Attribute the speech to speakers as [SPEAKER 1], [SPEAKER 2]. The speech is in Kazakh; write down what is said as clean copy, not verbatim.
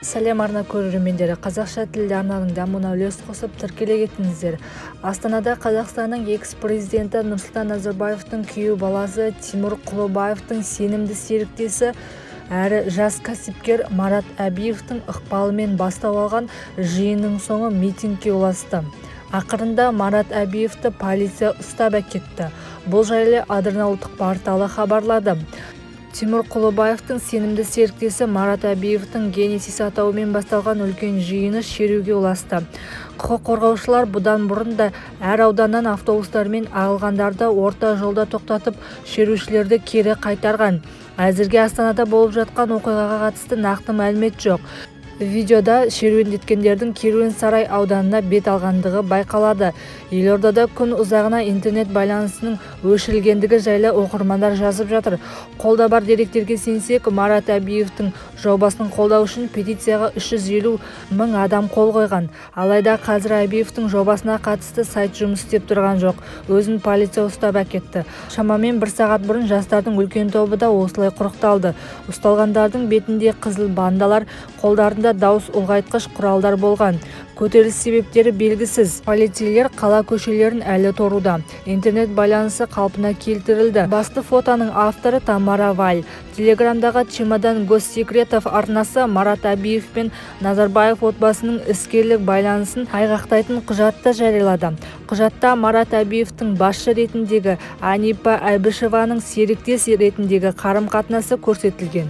[SPEAKER 1] Сәлем арна көрермендері, қазақша тілді арнаның дамуына үлес қосып тіркеле кетіңіздер. Астанада Қазақстанның экс-президенті Нұрсұлтан Назарбаевтың күйеу баласы Тимур Құлыбаевтың сенімді серіктесі әрі жас кәсіпкер Марат Әбиевтің ықпалымен бастау алған жиынның соңы митингке ұласты. Ақырында Марат Әбиевті полиция ұстап әкетті. Бұл жайлы Адырна ұлттық порталы хабарлады. Тимур Құлыбаевтың сенімді серіктесі Марат Әбиевтің Генесис атауымен басталған үлкен жиыны шеруге ұласты. Құқық қорғаушылар бұдан бұрын да әр ауданнан автобустармен ағылғандарды орта жолда тоқтатып, шерушілерді кері қайтарған. Әзірге Астанада болып жатқан оқиғаға қатысты нақты мәлімет жоқ. Видеода шеруендеткендердің Керуен-Сарай ауданына бет алғандығы байқалады. Елордада күн ұзағына интернет байланысының өшірілгендігі жайлы оқырмандар жазып жатыр. Қолда бар деректерге сенсек, Марат Әбиевтің жобасын қолдау үшін петицияға 350 мың адам қол қойған. Алайда қазір Әбиевтің жобасына қатысты сайт жұмыс істеп тұрған жоқ. Өзін полиция ұстап әкетті. Шамамен 1 сағат бұрын жастардың үлкен тобы да осылай құрықталды. Ұсталғандардың бетінде қызыл бандалар, қолдарында дауыс ұлғайтқыш құралдар болған. Көтеріліс себептері белгісіз. Полицейлер қала көшелерін әлі торуда. Интернет байланысы қалпына келтірілді. Басты фотоның авторы Тамара Валь. Телеграмдағы Чемодан Госсекретов арнасы Марат Әбиев пен Назарбаев отбасының іскерлік байланысын айғақтайтын құжатты жариялады. Құжатта Марат Әбиевтің басшы ретіндегі Анипа Әбішеваның серіктес ретіндегі қарым-қатынасы көрсетілген.